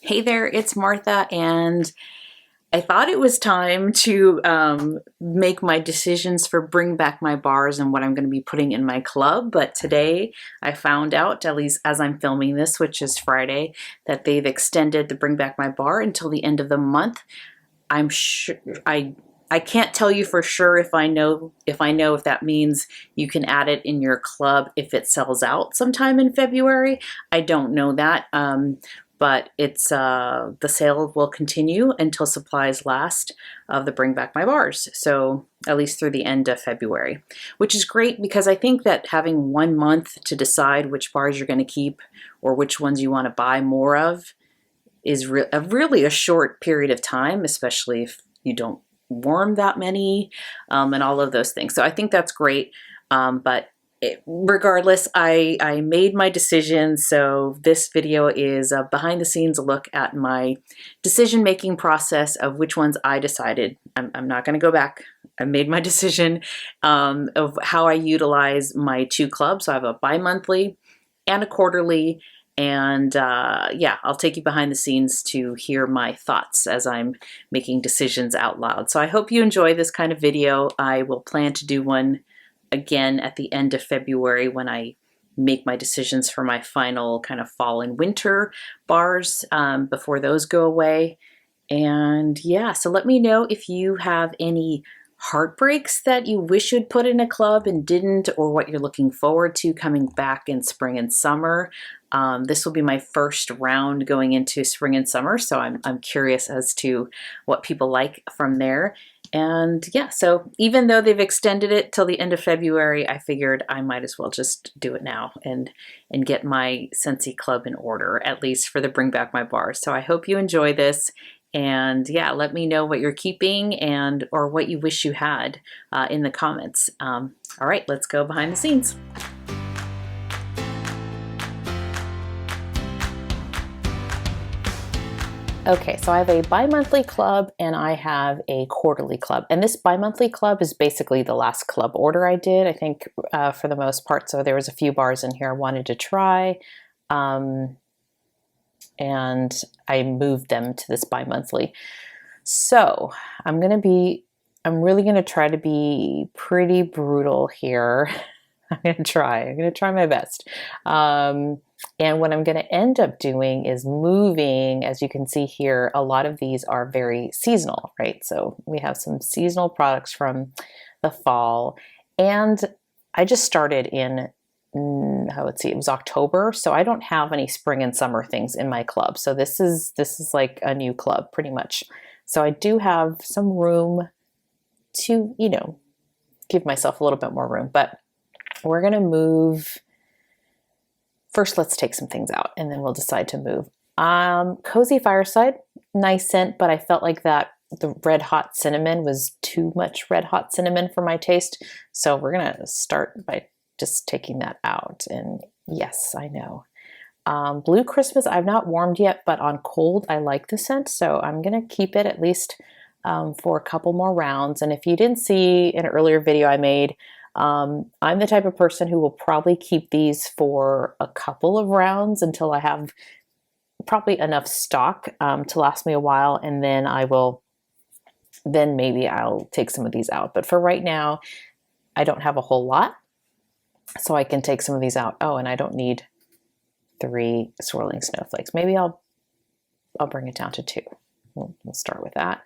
Hey there, it's Martha, and I thought it was time to make my decisions for Bring Back My Bars and what I'm going to be putting in my club. But today I found out, at least as I'm filming this, which is Friday, that they've extended the Bring Back My Bar until the end of the month. I'm sure I can't tell you for sure if I know if that means you can add it in your club if it sells out sometime in February. I don't know that. But it's the sale will continue until supplies last of the Bring Back My Bars. So at least through the end of February, which is great because I think that having 1 month to decide which bars you're going to keep or which ones you want to buy more of is really a short period of time, especially if you don't warm that many and all of those things. So I think that's great. But regardless, I made my decision. So this video is a behind the scenes look at my decision-making process of which ones I decided. I'm not going to go back. I made my decision of how I utilize my two clubs. So I have a bi-monthly and a quarterly. And yeah, I'll take you behind the scenes to hear my thoughts as I'm making decisions out loud. So I hope you enjoy this kind of video. I will plan to do one again at the end of February when I make my decisions for my final kind of fall and winter bars before those go away. And yeah, so let me know if you have any heartbreaks that you wish you'd put in a club and didn't, or what you're looking forward to coming back in spring and summer. This will be my first round going into spring and summer, so I'm curious as to what people like from there. And yeah, so even though they've extended it till the end of February, I figured I might as well just do it now and get my Scentsy club in order, at least for the Bring Back My Bars. So I hope you enjoy this. And yeah, let me know what you're keeping and or what you wish you had in the comments. All right, let's go behind the scenes. Okay, so I have a bi-monthly club and I have a quarterly club. And this bi-monthly club is basically the last club order I did, I think, for the most part. So there was a few bars in here I wanted to try. And I moved them to this bi-monthly. So I'm really going to try to be pretty brutal here. I'm going to try my best. And what I'm going to end up doing is moving, as you can see here, a lot of these are very seasonal, right? So we have some seasonal products from the fall. And I just started in, let's see, it was October. So I don't have any spring and summer things in my club. So this is like a new club pretty much. So I do have some room to, you know, give myself a little bit more room, but we're going to move. First, let's take some things out and then we'll decide to move. Cozy Fireside, nice scent, but I felt like that the red hot cinnamon was too much red hot cinnamon for my taste. So we're gonna start by just taking that out. And yes, I know. Blue Christmas, I've not warmed yet, but on cold, I like the scent. So I'm gonna keep it at least for a couple more rounds. And if you didn't see an earlier video I made, I'm the type of person who will probably keep these for a couple of rounds until I have probably enough stock to last me a while, and then maybe I'll take some of these out. But for right now, I don't have a whole lot, so I can take some of these out. Oh, and I don't need 3 swirling snowflakes. Maybe I'll bring it down to 2. We'll start with that.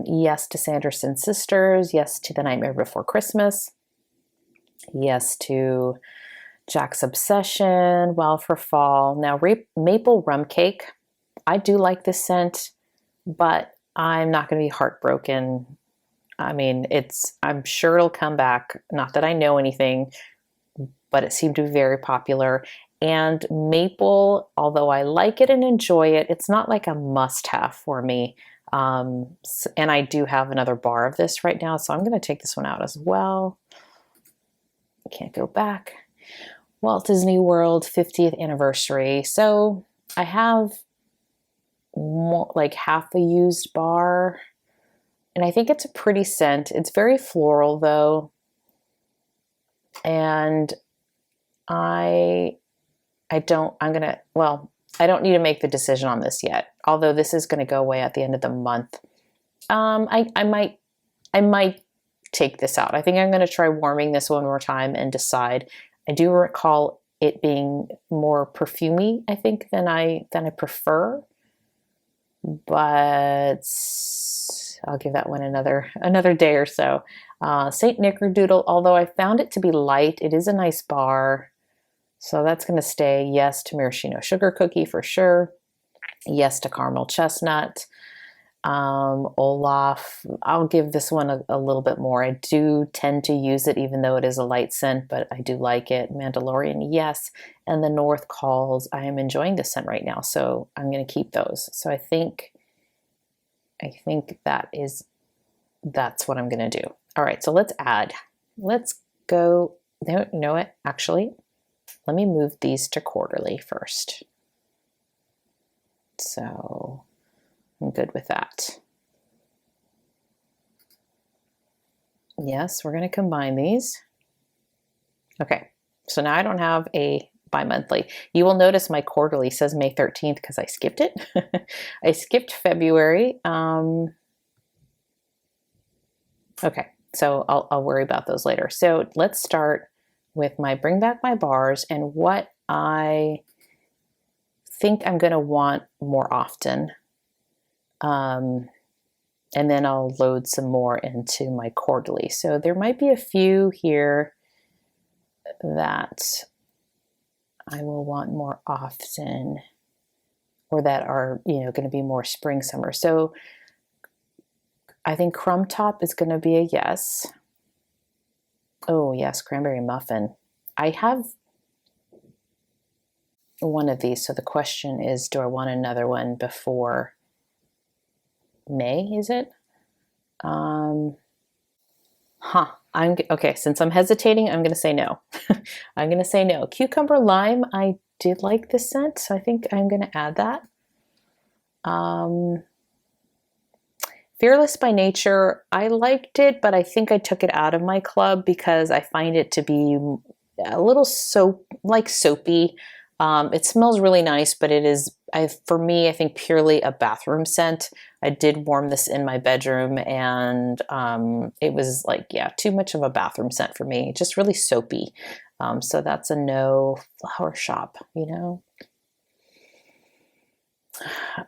Yes to Sanderson Sisters. Yes to The Nightmare Before Christmas. Yes to Jack's Obsession. Well for fall. Now Maple Rum Cake. I do like this scent, but I'm not going to be heartbroken. I mean, I'm sure it'll come back. Not that I know anything, but it seemed to be very popular. And maple, although I like it and enjoy it, it's not like a must-have for me. And I do have another bar of this right now, so I'm going to take this one out as well. I can't go back. Walt Disney World 50th anniversary. So I have like half a used bar, and I think it's a pretty scent. It's very floral though. And I'm gonna, well, I don't need to make the decision on this yet, although this is going to go away at the end of the month. I might take this out. I think I'm going to try warming this one more time and decide. I do recall it being more perfumey, I think, than I prefer, but I'll give that one another day or so. Saint Nickerdoodle, although I found it to be light, it is a nice bar, so that's going to stay. Yes to maraschino sugar cookie for sure. Yes to caramel chestnut. Olaf, I'll give this one a little bit more. I do tend to use it even though it is a light scent, but I do like it. Mandalorian, yes. And the North Calls, I am enjoying this scent right now, so I'm going to keep those. So I think that's what I'm going to do. All right, so let's add. Let's go, you know what, actually, let me move these to quarterly first. So I'm good with that. Yes, we're going to combine these. Okay, so now I don't have a bi-monthly. You will notice my quarterly says May 13th because I skipped it. I skipped February. Okay, so I'll worry about those later. So let's start with my bring back my bars and what I think I'm going to want more often. And then I'll load some more into my quarterly. So there might be a few here that I will want more often, or that are, you know, going to be more spring summer. So I think Crumb Top is going to be a yes. Oh yes, Cranberry Muffin. I have one of these, so the question is, do I want another one before May, is it? Okay, since I'm hesitating, I'm going to say no. I'm going to say no. Cucumber Lime, I did like this scent, so I think I'm going to add that. Fearless by Nature, I liked it, but I think I took it out of my club because I find it to be a little soapy. It smells really nice, but it is, for me, I think purely a bathroom scent. I did warm this in my bedroom, and it was like, yeah, too much of a bathroom scent for me. Just really soapy. So that's a no. Flower Shop, you know.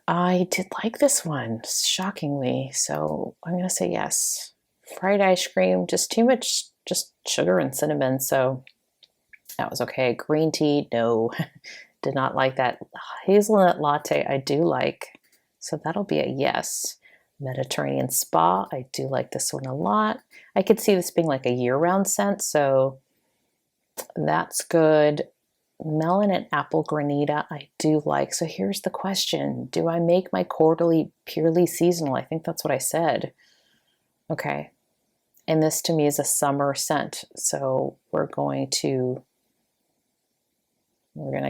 I did like this one, shockingly. So I'm going to say yes. Fried ice cream, just too much, just sugar and cinnamon. So that was okay. Green tea, no. Did not like that. Hazelnut latte, I do like. So that'll be a yes. Mediterranean Spa, I do like this one a lot. I could see this being like a year-round scent, so that's good. Melon and Apple Granita, I do like. So here's the question. Do I make my quarterly purely seasonal? I think that's what I said. Okay. And this to me is a summer scent. So we're going to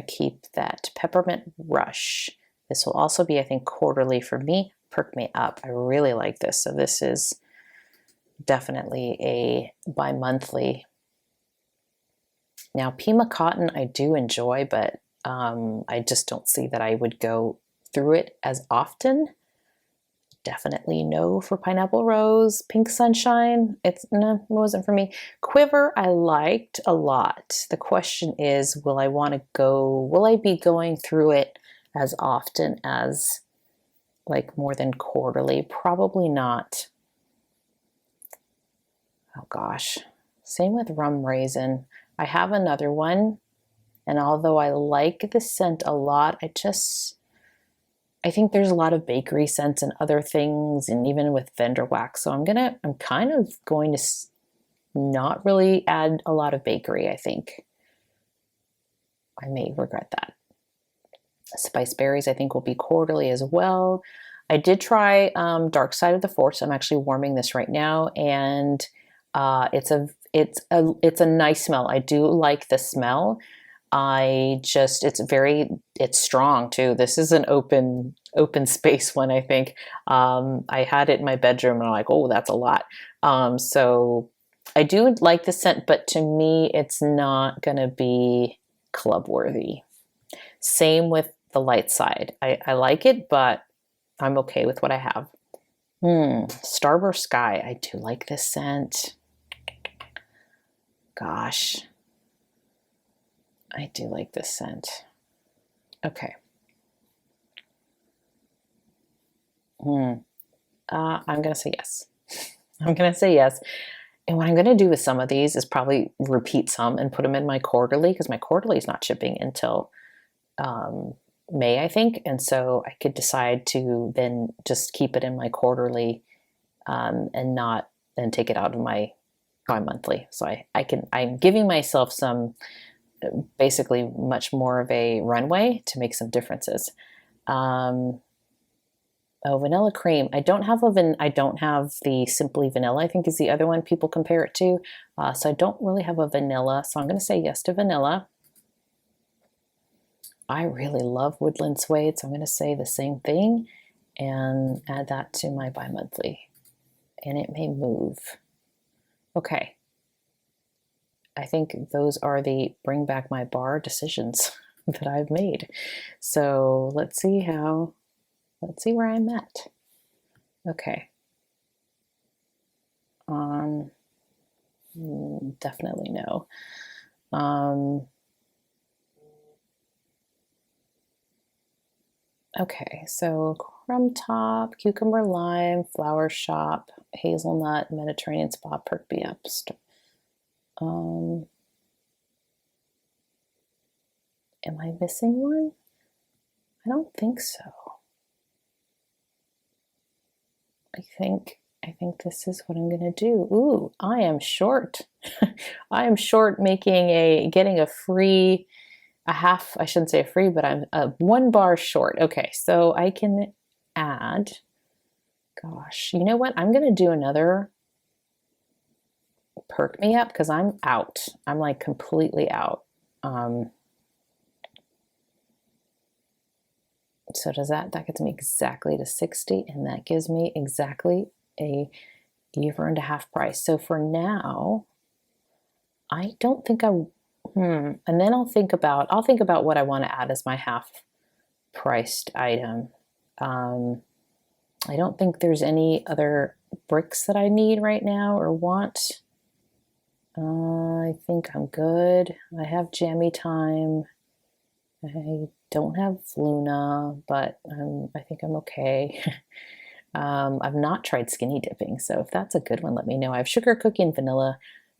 keep that. Peppermint Rush. This will also be, I think, quarterly for me. Perk Me Up. I really like this. So this is definitely a bi-monthly. Now, Pima Cotton, I do enjoy, but I just don't see that I would go through it as often. Definitely no for Pineapple Rose. Pink Sunshine, no, it wasn't for me. Quiver, I liked a lot. The question is, will I be going through it as often as, like, more than quarterly? Probably not. Oh gosh. Same with Rum Raisin. I have another one, and although I like the scent a lot, I think there's a lot of bakery scents and other things, and even with vendor wax. So I'm kind of going to not really add a lot of bakery, I think. I may regret that. Spice Berries, I think, will be quarterly as well. I did try Dark Side of the Force. I'm actually warming this right now, and it's a nice smell. I do like the smell. It's strong too. This is an open space one, I think. I had it in my bedroom and I'm like, oh, that's a lot. So I do like the scent, but to me, it's not gonna be club worthy. Same with the light side. I like it, but I'm okay with what I have. Starburst Sky. I do like this scent. Gosh. I do like this scent. Okay. I'm going to say yes. I'm going to say yes. And what I'm going to do with some of these is probably repeat some and put them in my quarterly, because my quarterly is not shipping until May, I think. And so I could decide to then just keep it in my quarterly and not then take it out of my bi-monthly. So I'm giving myself some, basically much more of a runway to make some differences. Oh, vanilla cream. I don't have the Simply Vanilla, I think is the other one people compare it to. So I don't really have a vanilla. So I'm going to say yes to vanilla. I really love Woodland Suede, so I'm going to say the same thing and add that to my bi-monthly. And it may move. Okay. I think those are the bring back my bar decisions that I've made. So let's see where I'm at. Okay. Definitely no. Okay, so crumb top, cucumber lime, flower shop, hazelnut, Mediterranean spa, perk me up. Am I missing one? I don't think so. I think this is what I'm gonna do. Ooh, I am short. I am short getting a free, I shouldn't say a free, but I'm a 1 bar short. Okay, so I can add, gosh, you know what? I'm gonna do another perk me up because I'm out. I'm like completely out. So does that gets me exactly to 60, and that gives me exactly a you've earned a half price. So for now, I don't think and then I'll think about what I want to add as my half priced item. I don't think there's any other bricks that I need right now or want. I think I'm good. I have Jammy Time. I don't have Luna, but I think I'm okay. I've not tried skinny dipping, so if that's a good one, let me know. I have sugar cookie and vanilla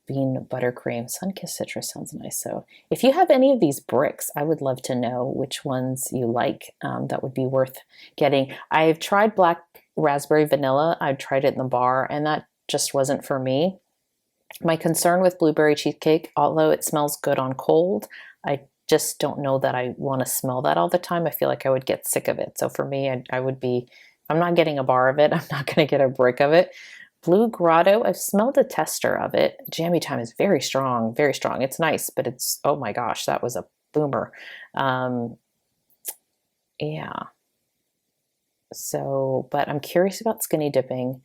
bean buttercream. Sun-kissed citrus sounds nice. So if you have any of these bricks, I would love to know which ones you like. That would be worth getting. I've tried black raspberry vanilla. I've tried it in the bar, and that just wasn't for me. My concern with blueberry cheesecake, although it smells good on cold, I just don't know that I want to smell that all the time. I feel like I would get sick of it. So for me, I would be, I'm not getting a bar of it. I'm not going to get a brick of it. Blue Grotto, I've smelled a tester of it. Jammy Time is very strong, very strong. It's nice, but it's, oh my gosh, that was a boomer. Yeah. So, but I'm curious about skinny dipping.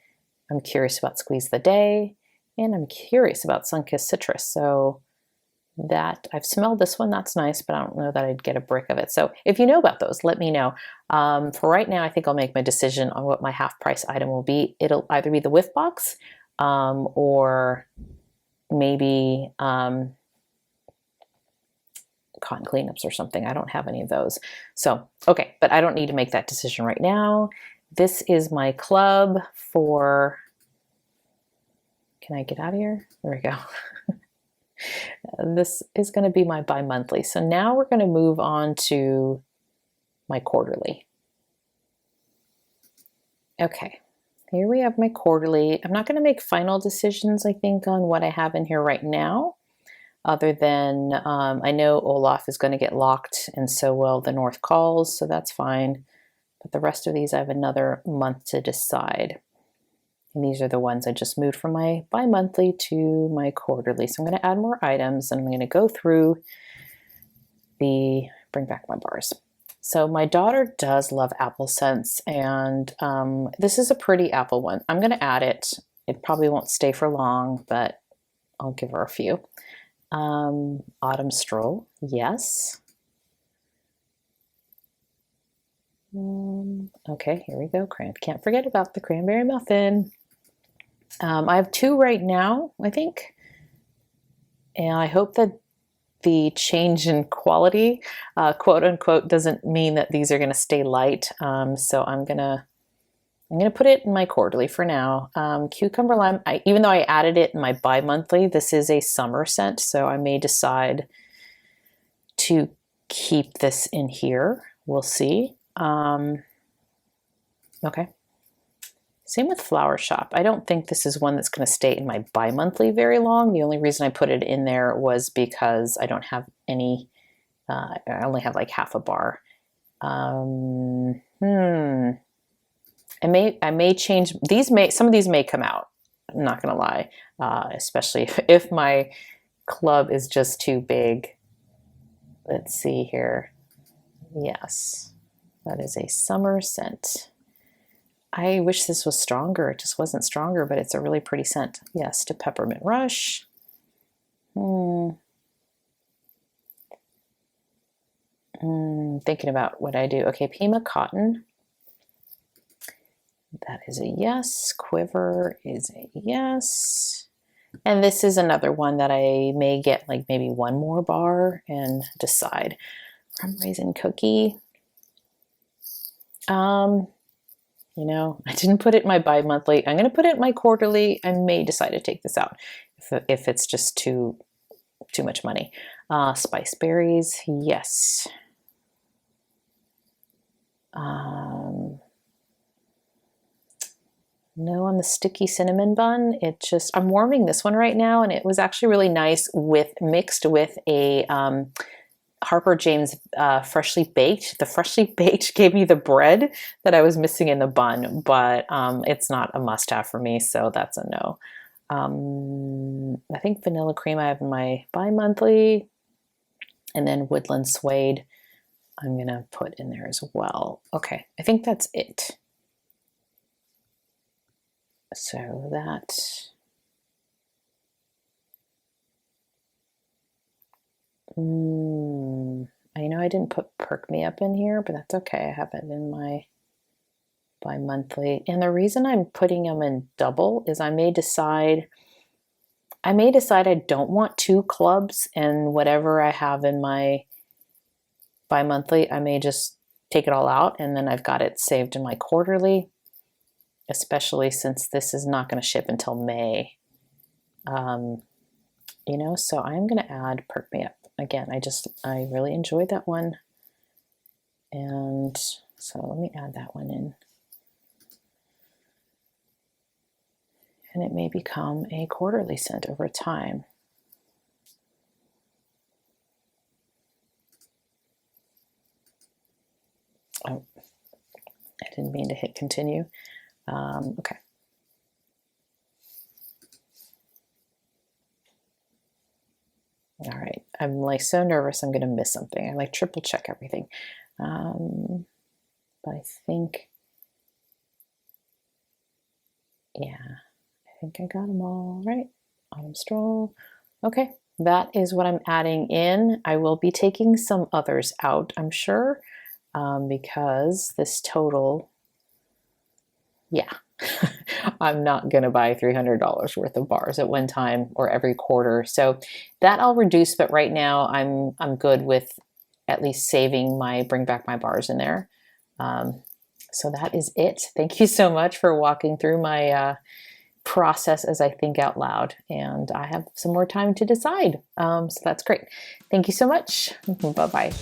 I'm curious about Squeeze the Day, and I'm curious about Sun-kissed citrus. So that I've smelled this one, that's nice, but I don't know that I'd get a brick of it. So if you know about those, let me know. For right now, I think I'll make my decision on what my half price item will be. It'll either be the whiff box or maybe cotton cleanups or something. I don't have any of those. So, okay, but I don't need to make that decision right now. This is my club for, can I get out of here? There we go. This is going to be my bi-monthly. So now we're going to move on to my quarterly. Okay, here we have my quarterly. I'm not going to make final decisions, I think, on what I have in here right now, other than I know Olaf is going to get locked, and so will the North Calls, so that's fine. But the rest of these, I have another month to decide. And these are the ones I just moved from my bi-monthly to my quarterly. So I'm going to add more items, and I'm going to go through the bring back my bars. So my daughter does love apple scents, and this is a pretty apple one. I'm going to add it. It probably won't stay for long, but I'll give her a few. Autumn Stroll, yes. Okay, here we go. Can't forget about the cranberry muffin. I have 2 right now, I think. And I hope that the change in quality, quote unquote, doesn't mean that these are going to stay light. So I'm gonna put it in my quarterly for now. Cucumber lime, even though I added it in my bi-monthly, this is a summer scent, so I may decide to keep this in here. We'll see. Okay. Same with Flower Shop. I don't think this is one that's going to stay in my bi-monthly very long. The only reason I put it in there was because I don't have any, I only have like half a bar. I may change, some of these may come out, I'm not going to lie, especially if my club is just too big. Let's see here. Yes, that is a summer scent. I wish this was stronger. It just wasn't stronger, but it's a really pretty scent. Yes, to Peppermint Rush. Thinking about what I do. Okay, Pima Cotton. That is a yes. Quiver is a yes. And this is another one that I may get like maybe 1 more bar and decide. Rum Raisin Cookie. You know, I didn't put it in my bi-monthly. I'm going to put it in my quarterly. I may decide to take this out if it's just too much money. Spice Berries, yes. No on the Sticky Cinnamon Bun. I'm warming this one right now, and it was actually really nice mixed with a Harper James Freshly Baked. The Freshly Baked gave me the bread that I was missing in the bun, but it's not a must-have for me, so that's a no. I think Vanilla Cream I have in my bi-monthly, and then Woodland Suede I'm going to put in there as well. Okay, I think that's it. So that... I know I didn't put Perk Me Up in here, but that's okay. I have it in my bi-monthly. And the reason I'm putting them in double is I may decide I don't want 2 clubs, and whatever I have in my bi-monthly, I may just take it all out, and then I've got it saved in my quarterly, especially since this is not going to ship until May. You know, so I'm going to add Perk Me Up. Again, I really enjoyed that one. And so let me add that one in. And it may become a quarterly scent over time. Oh, I didn't mean to hit continue. Okay. All right, I'm like so nervous I'm gonna miss something. I like triple check everything. But I think, yeah, I think I got them all right. Autumn Stroll. Okay, that is what I'm adding in. I will be taking some others out, I'm sure, because this total, yeah. I'm not going to buy $300 worth of bars at one time or every quarter. So that I'll reduce, but right now I'm good with at least saving my bring back my bars in there. So that is it. Thank you so much for walking through my process as I think out loud, and I have some more time to decide. So that's great. Thank you so much. Bye-bye.